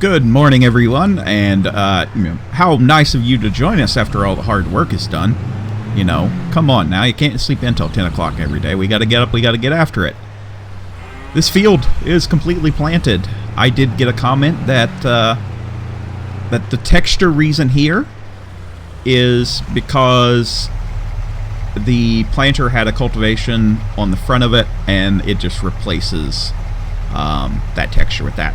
Good morning, everyone, and how nice of you to join us after all the hard work is done. You know, come on now, you can't sleep in until 10 o'clock every day. We gotta get up, we gotta get after it. This field is completely planted. I did get a comment that that the texture reason here is because the planter had a cultivation on the front of it, and it just replaces that texture with that.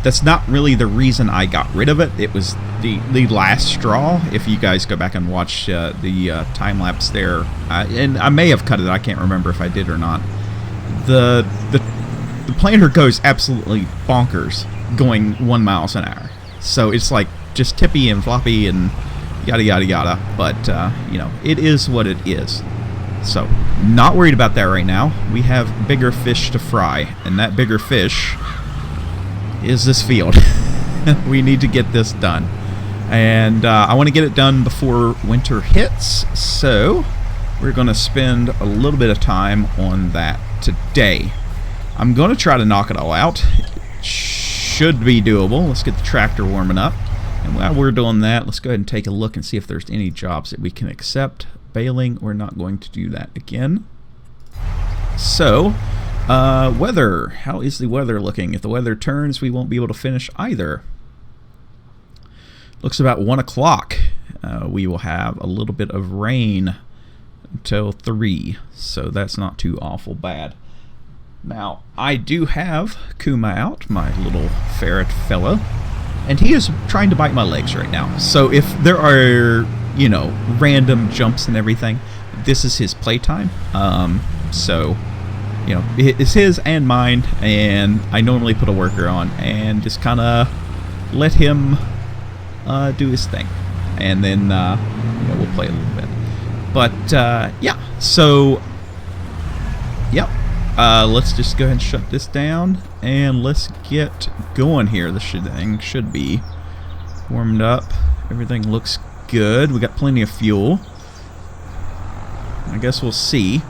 That's not really the reason I got rid of it. It was the last straw. If you guys go back and watch the time lapse there, and I may have cut it. I can't remember if I did or not. The planter goes absolutely bonkers, going 1 mile an hour. So it's like just tippy and floppy and yada yada yada. But you know, it is what it is. So not worried about that right now. We have bigger fish to fry, and that bigger fish is this field. We need to get this done, and I want to get it done before winter hits, so we're going to spend a little bit of time on that today. I'm going to try to knock it all out. It should be doable. Let's get the tractor warming up, and while we're doing that, let's go ahead and take a look and see if there's any jobs that we can accept. Baling, we're not going to do that again. So weather. How is the weather looking? If the weather turns, we won't be able to finish either. Looks about 1 o'clock. We will have a little bit of rain until 3, so that's not too awful bad. Now, I do have Kuma out, my little ferret fellow, and he is trying to bite my legs right now. So if there are, you know, random jumps and everything, this is his playtime. So you know, it's his and mine, and I normally put a worker on and just kind of let him do his thing, and then you know, we'll play a little bit. But yeah, so yep, let's just go ahead and shut this down and let's get going here. This thing should be warmed up. Everything looks good. We got plenty of fuel. I guess we'll see.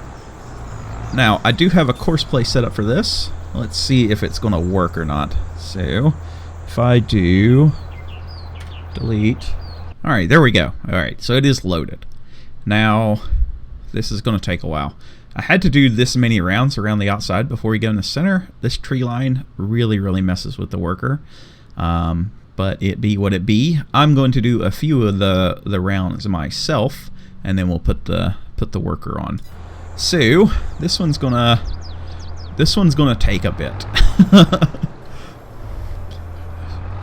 Now, I do have a course play set up for this. Let's see if it's going to work or not. So, if I do delete. Alright, there we go. Alright, so it is loaded. Now, this is going to take a while. I had to do this many rounds around the outside before we get in the center. This tree line really, really messes with the worker. But it be what it be. I'm going to do a few of the rounds myself, and then we'll put the worker on. So this one's gonna take a bit.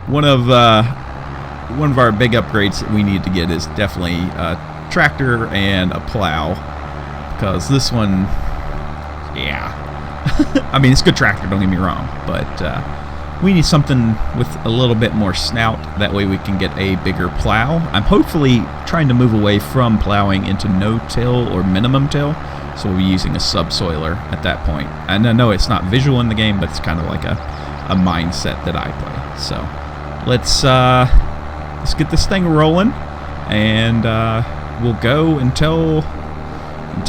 One of our big upgrades that we need to get is definitely a tractor and a plow, because this one, yeah. I mean, it's a good tractor, don't get me wrong, but we need something with a little bit more snout. That way we can get a bigger plow. I'm hopefully trying to move away from plowing into no-till or minimum till. So we'll be using a subsoiler at that point. And I know it's not visual in the game, but it's kind of like a mindset that I play. So let's get this thing rolling, and we'll go until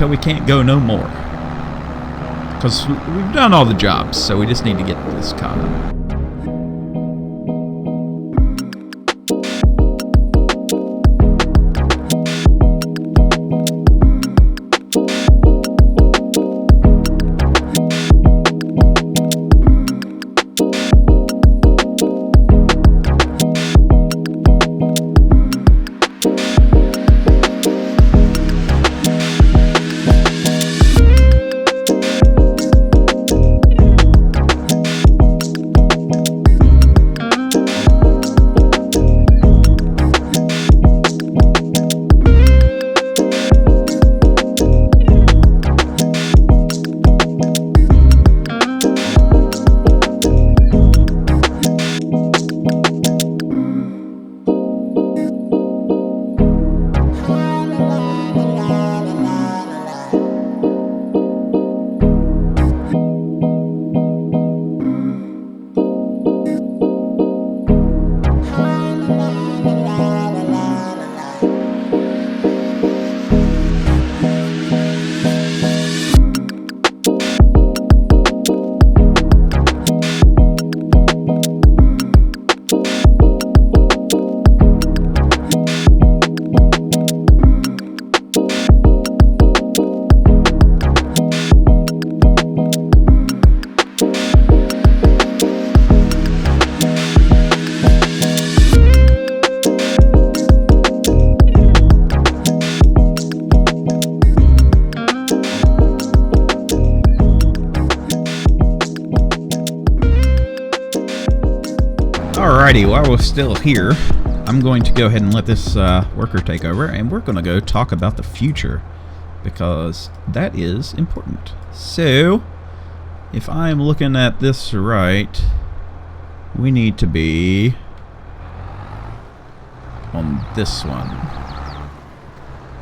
we can't go no more. Because we've done all the jobs, so we just need to get this caught up. Alrighty, while we're still here, I'm going to go ahead and let this worker take over, and we're going to go talk about the future, because that is important. So, if I'm looking at this right, we need to be on this one.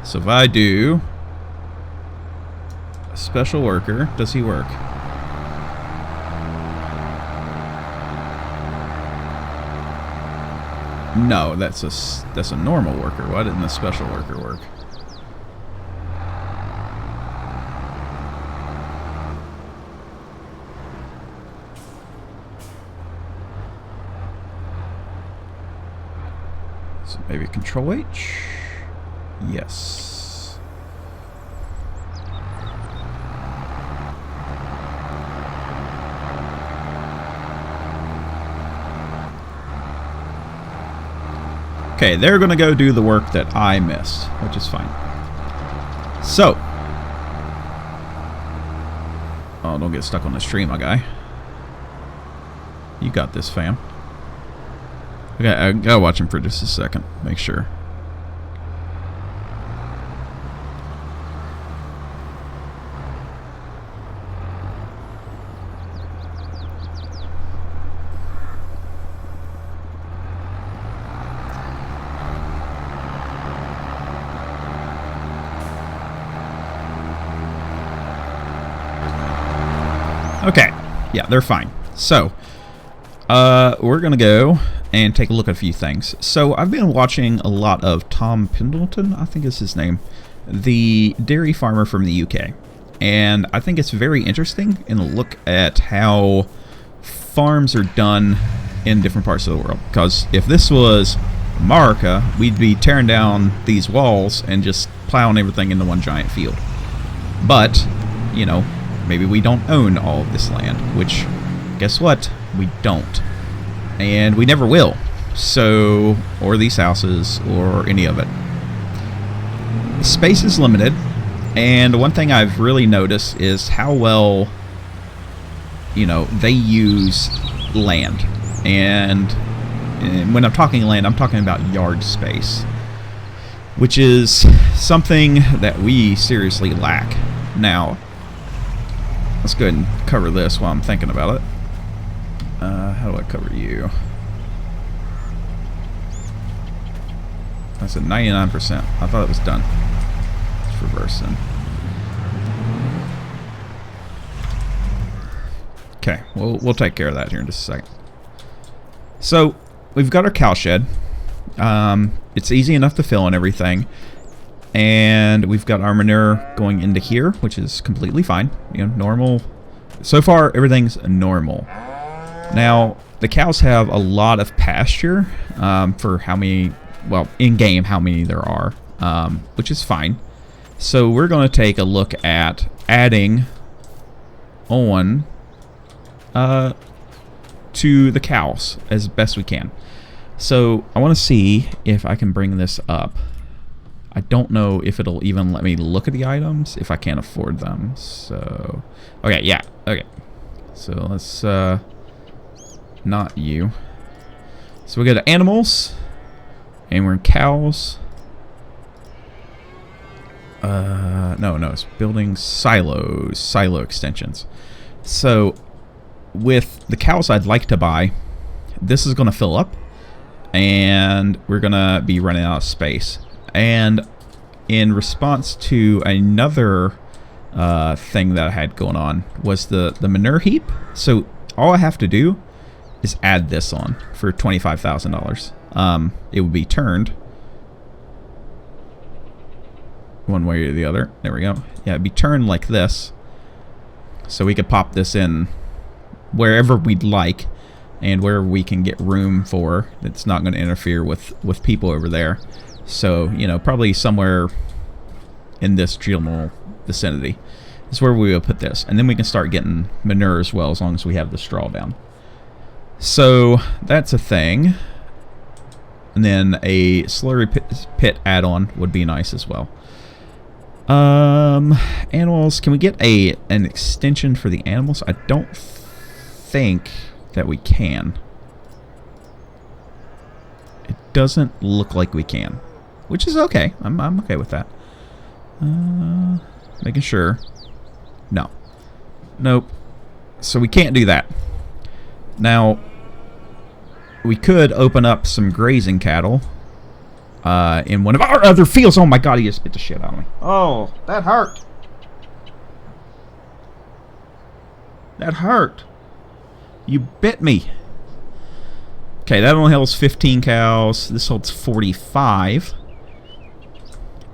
So if I do a special worker, does he work? No, that's a normal worker. Why didn't the special worker work? So maybe Control H? Yes. Okay, they're going to go do the work that I missed, which is fine. So. Oh, don't get stuck on the stream, my guy. You got this, fam. Okay, I gotta watch him for just a second. Make sure. Okay, yeah, they're fine. So, we're gonna go and take a look at a few things. So, I've been watching a lot of Tom Pendleton, I think is his name, the dairy farmer from the UK. And I think it's very interesting in a look at how farms are done in different parts of the world. Because if this was America, we'd be tearing down these walls and just plowing everything into one giant field. But, you know, maybe we don't own all of this land, which, guess what? We don't. And we never will. So, or these houses, or any of it. Space is limited, and one thing I've really noticed is how well, you know, they use land. And when I'm talking land, I'm talking about yard space, which is something that we seriously lack. Now, let's go ahead and cover this while I'm thinking about it. How do I cover you? That's at 99%. I thought it was done. Let's reverse in. Okay, we'll take care of that here in just a second. So, we've got our cow shed. It's easy enough to fill and everything. And we've got our manure going into here, which is completely fine. You know, normal. So far, everything's normal. Now, the cows have a lot of pasture for how many, well, in-game, how many there are, which is fine. So we're going to take a look at adding on to the cows as best we can. So I want to see if I can bring this up. I don't know if it'll even let me look at the items if I can't afford them. So, okay, yeah, okay. So let's, not you. So we go to animals, and we're in cows. No, it's building silos, silo extensions. So with the cows I'd like to buy, this is going to fill up, and we're going to be running out of space. And in response to another thing that I had going on was the manure heap. So all I have to do is add this on for $25,000. It would be turned one way or the other. There we go. Yeah, it'd be turned like this. So we could pop this in wherever we'd like, and wherever we can get room for that's not going to interfere with people over there. So, you know, probably somewhere in this general vicinity is where we will put this. And then we can start getting manure as well, as long as we have the straw down. So that's a thing. And then a slurry pit add-on would be nice as well. Animals, can we get an extension for the animals? I don't think that we can. doesn't look like we can, which is okay. I'm okay with that. Making sure. No. Nope. So we can't do that. Now, we could open up some grazing cattle in one of our other fields. Oh my god, he just bit the shit out of me. Oh, that hurt. That hurt. You bit me. Okay, that only holds 15 cows. This holds 45.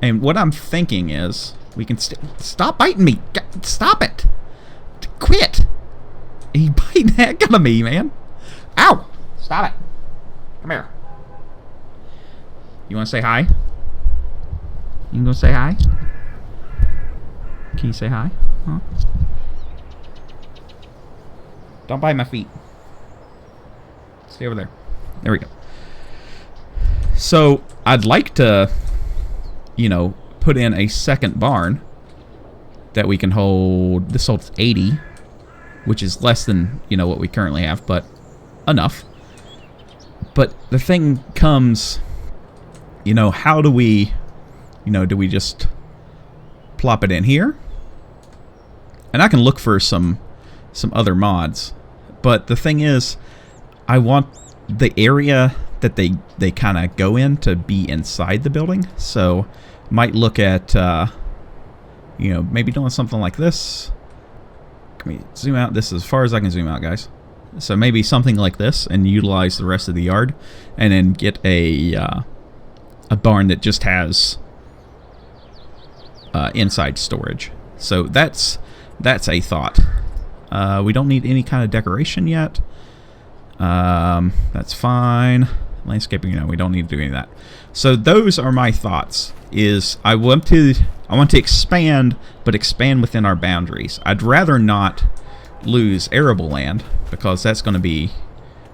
And what I'm thinking is, we can stop biting me. Stop it. Quit. He biting the heck out of me, man. Ow. Stop it. Come here. You want to say hi? You gonna say hi? Can you say hi? Huh? Don't bite my feet. Stay over there. There we go. So, I'd like to, you know, put in a second barn that we can hold. This holds 80, which is less than, you know, what we currently have, but enough. But the thing comes, you know, how do we, you know, do we just plop it in here? And I can look for some other mods. But the thing is, I want the area that they kind of go in to be inside the building. So, might look at, you know, maybe doing something like this. Can we zoom out? This is as far as I can zoom out, guys. So maybe something like this, and utilize the rest of the yard, and then get a barn that just has inside storage. So that's a thought. We don't need any kind of decoration yet. That's fine. Landscaping, you know, we don't need to do any of that. So those are my thoughts. I want to expand, but expand within our boundaries. I'd rather not lose arable land, because that's going to be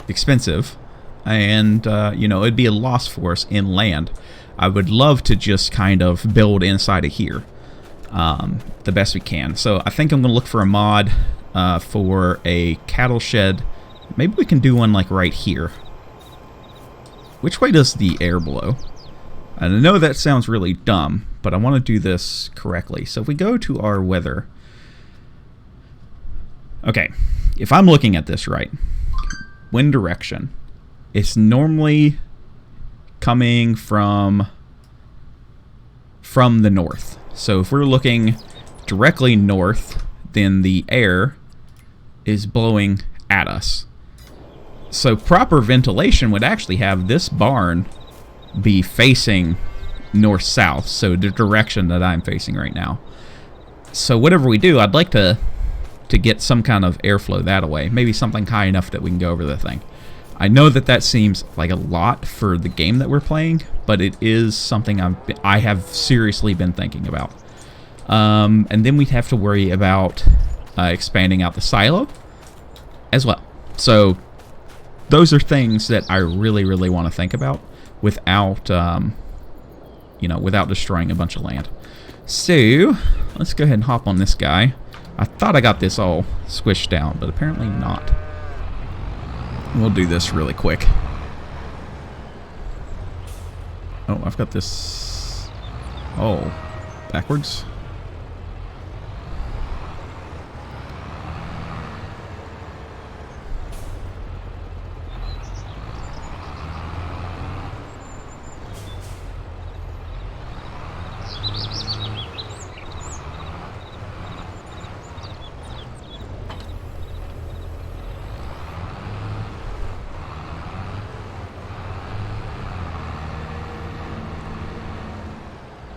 expensive, and you know, it'd be a loss for us in land. I would love to just kind of build inside of here the best we can. So I think I'm going to look for a mod for a cattle shed. Maybe we can do one like right here. Which way does the air blow? I know that sounds really dumb, but I want to do this correctly. So if we go to our weather. Okay, if I'm looking at this right, wind direction, it's normally coming from the north. So if we're looking directly north, then the air is blowing at us. So proper ventilation would actually have this barn be facing north-south, so the direction that I'm facing right now. So whatever we do, I'd like to get some kind of airflow that way. Maybe something high enough that we can go over the thing. I know that seems like a lot for the game that we're playing, but it is something I have seriously been thinking about. And then we'd have to worry about expanding out the silo as well. So those are things that I really, really want to think about without, you know, without destroying a bunch of land. So let's go ahead and hop on this guy. I thought I got this all squished down, but apparently not. We'll do this really quick. Oh, I've got this. Oh, backwards.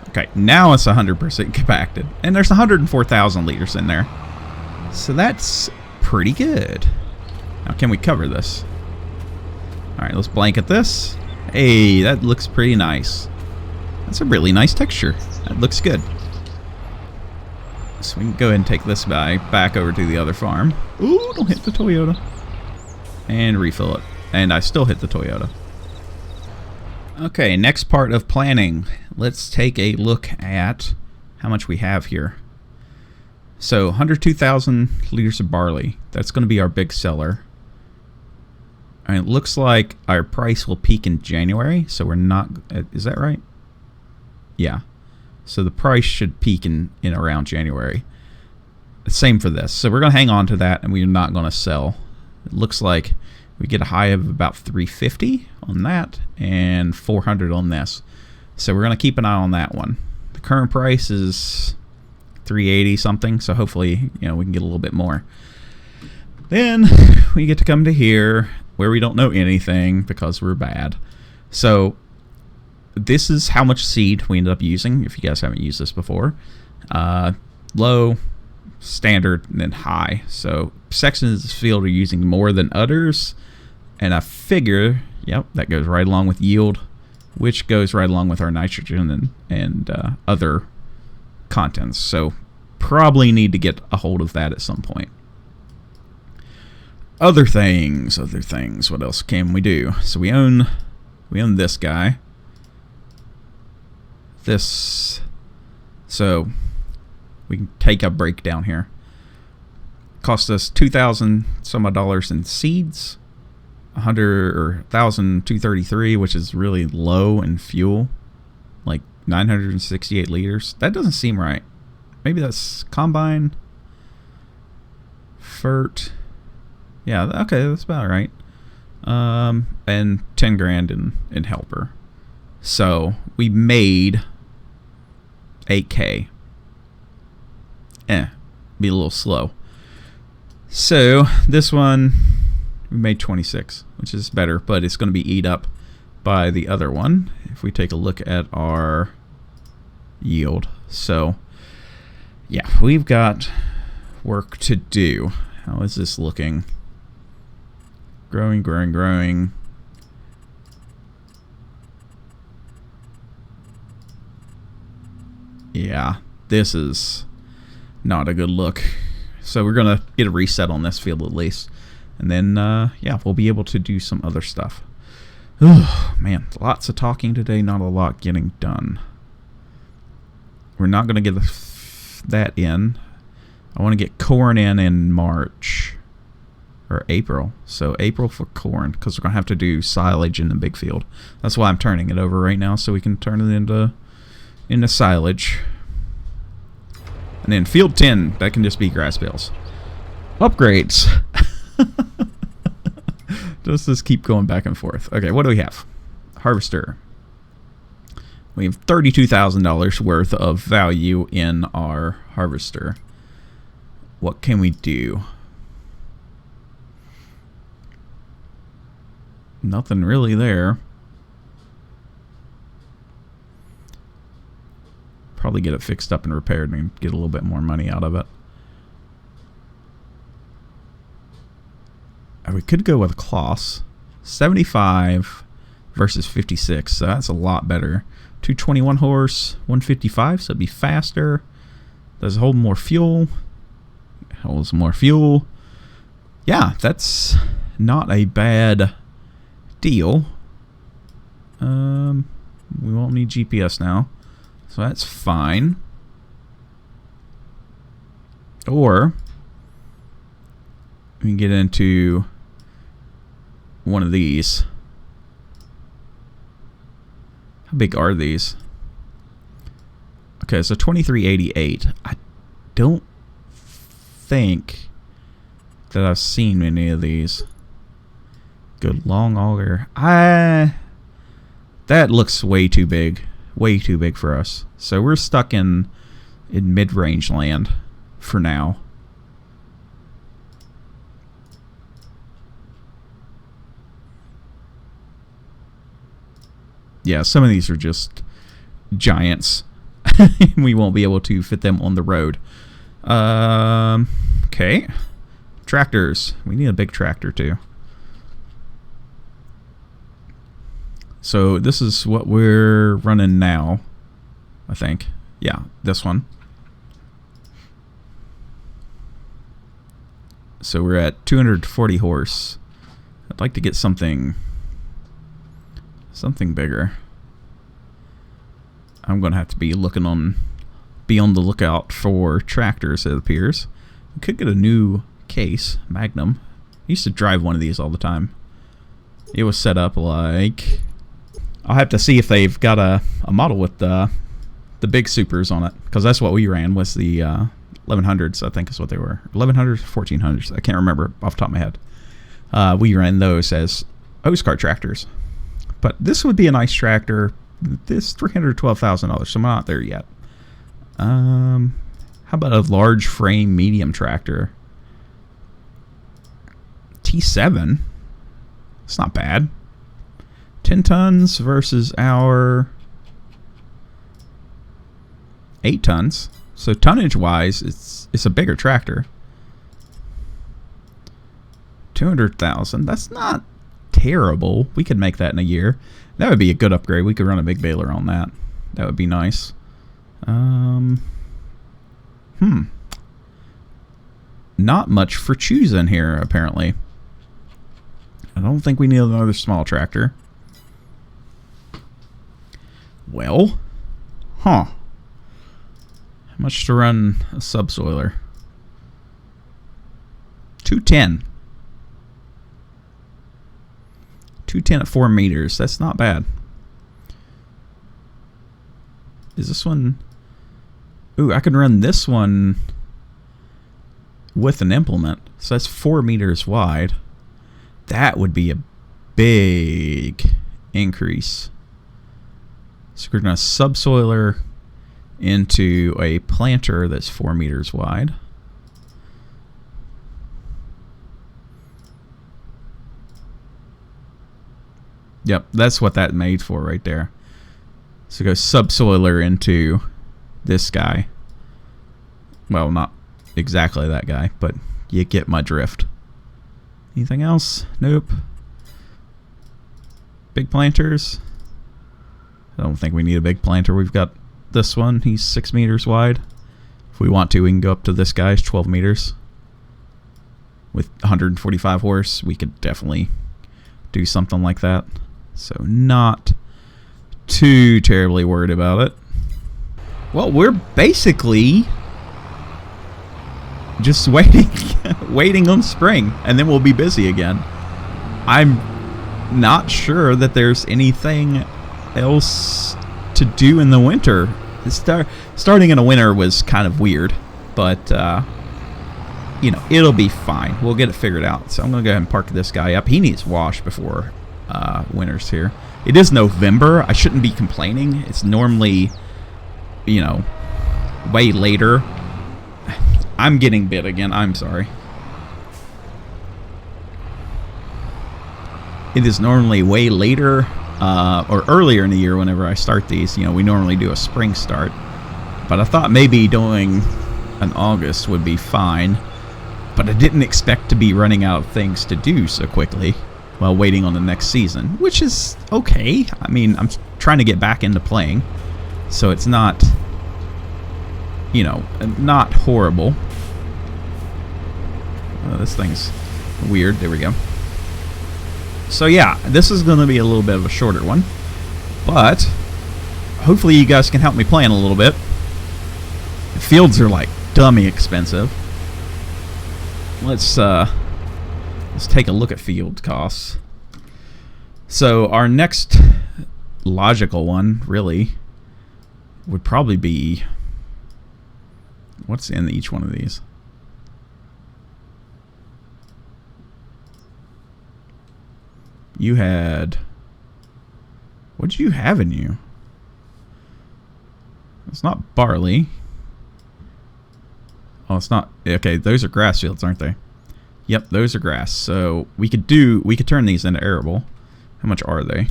Okay, now it's 100% compacted. And there's 104,000 liters in there. So that's pretty good. Now, can we cover this? Alright, let's blanket this. Hey, that looks pretty nice. That's a really nice texture. That looks good. So we can go ahead and take this guy back over to the other farm. Ooh, don't hit the Toyota. And refill it. And I still hit the Toyota. Okay, next part of planning. Let's take a look at how much we have here. So 102,000 liters of barley. That's going to be our big seller. And it looks like our price will peak in January, so we're not... Is that right? Yeah. So the price should peak in around January. Same for this. So we're going to hang on to that, and we're not going to sell. It looks like we get a high of about 350 on that and 400 on this. So we're going to keep an eye on that one. The current price is 380 something, so hopefully, you know, we can get a little bit more. Then we get to come to here where we don't know anything because we're bad. So this is how much seed we ended up using, if you guys haven't used this before. Low, standard, and then high. So sections of this field are using more than others, and I figure, yep, that goes right along with yield, which goes right along with our nitrogen and other contents. So probably need to get a hold of that at some point. Other things. What else can we do? So we own this guy. This. So we can take a breakdown here. Cost us $2,000 some odd in seeds, 1,233, which is really low in fuel, like 968 liters. That doesn't seem right. Maybe that's combine, fert. Yeah, okay, that's about right. And 10 grand in helper. So we made 8K. Be a little slow. So this one we made 26, which is better, but it's going to be eat up by the other one if we take a look at our yield. So yeah, we've got work to do. How is this looking? Growing. Yeah, this is not a good look. So we're going to get a reset on this field at least. And then, yeah, we'll be able to do some other stuff. Oh, man, lots of talking today, not a lot getting done. We're not going to get that in. I want to get corn in March. Or April. So April for corn, because we're going to have to do silage in the big field. That's why I'm turning it over right now, so we can turn it into silage. And then field 10, that can just be grass bales. Upgrades. Just keep going back and forth. Okay, what do we have? Harvester. We have $32,000 worth of value in our harvester. What can we do? Nothing really there. Probably get it fixed up and repaired and get a little bit more money out of it. We could go with cloths. 75 versus 56, so that's a lot better. 221 horse, 155, so it'd be faster. Does it hold more fuel? Holds more fuel. Yeah, that's not a bad deal. We won't need GPS now, so that's fine. Or we can get into one of these. How big are these? Okay, so 2388. I don't think that I've seen many of these. Good long auger. That looks way too big. Way too big for us. So we're stuck in mid-range land for now. Yeah, some of these are just giants. We won't be able to fit them on the road. Okay. Tractors. We need a big tractor too. So this is what we're running now, I think. Yeah, this one. So we're at 240 horse. I'd like to get something bigger. I'm gonna have to be on the lookout for tractors, it appears. We could get a new case, Magnum. I used to drive one of these all the time. It was set up like... I'll have to see if they've got a model with the big supers on it, because that's what we ran, was the 1100s, I think is what they were. 1100s, 1400s, I can't remember off the top of my head. We ran those as hose cart tractors. But this would be a nice tractor. This $312,000, so I'm not there yet. How about a large frame medium tractor? T7. It's not bad. 10 tons versus our 8 tons. So tonnage wise, it's a bigger tractor. 200,000. That's not terrible. We could make that in a year. That would be a good upgrade. We could run a big baler on that. That would be nice. Not much for choosing here, apparently. I don't think we need another small tractor. Well, how much to run a subsoiler? 210. 210 at 4 meters. That's not bad. Is this one... Ooh, I can run this one with an implement. So that's 4 meters wide. That would be a big increase. So we're going to subsoiler into a planter that's 4 meters wide. Yep, that's what that made for right there. So go subsoiler into this guy. Well, not exactly that guy, but you get my drift. Anything else? Nope. Big planters. I don't think we need a big planter. We've got this one. He's 6 meters wide. If we want to, we can go up to this guy's 12 meters. With 145 horse, we could definitely do something like that. So not too terribly worried about it. Well, we're basically just waiting on spring, and then we'll be busy again. I'm not sure that there's anything else to do in the winter. Starting in the winter was kind of weird, but you know, it'll be fine. We'll get it figured out. So I'm gonna go ahead and park this guy up. He needs wash before winter's here. It is November. I shouldn't be complaining. It's normally, you know, way later. I'm getting bit again. I'm sorry. It is normally way later or earlier in the year whenever I start these. You know, we normally do a spring start. But I thought maybe doing an August would be fine. But I didn't expect to be running out of things to do so quickly while waiting on the next season, which is okay. I mean, I'm trying to get back into playing, so it's not, you know, not horrible. This thing's weird. There we go. So yeah, this is going to be a little bit of a shorter one, but hopefully you guys can help me plan a little bit. The fields are like dummy expensive. Let's take a look at field costs. So our next logical one really would probably be, what's in each one of these? You had, what did you have in you? It's not barley. Oh, it's not. Okay, those are grass fields, aren't they? Yep, those are grass. So we could turn these into arable. How much are they?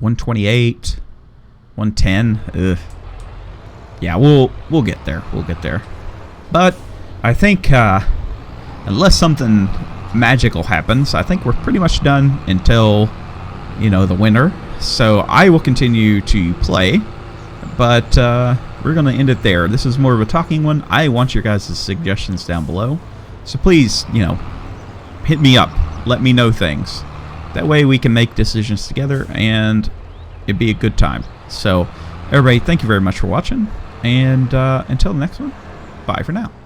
$128, $110. Ugh. Yeah, we'll get there. We'll get there. But I think unless something magical happens, I think we're pretty much done until, you know, the winter. So I will continue to play, but we're going to end it there. This is more of a talking one. I want your guys' suggestions down below. So please, you know, hit me up. Let me know things. That way we can make decisions together and it'd be a good time. So everybody, thank you very much for watching. And until the next one, Bye for now.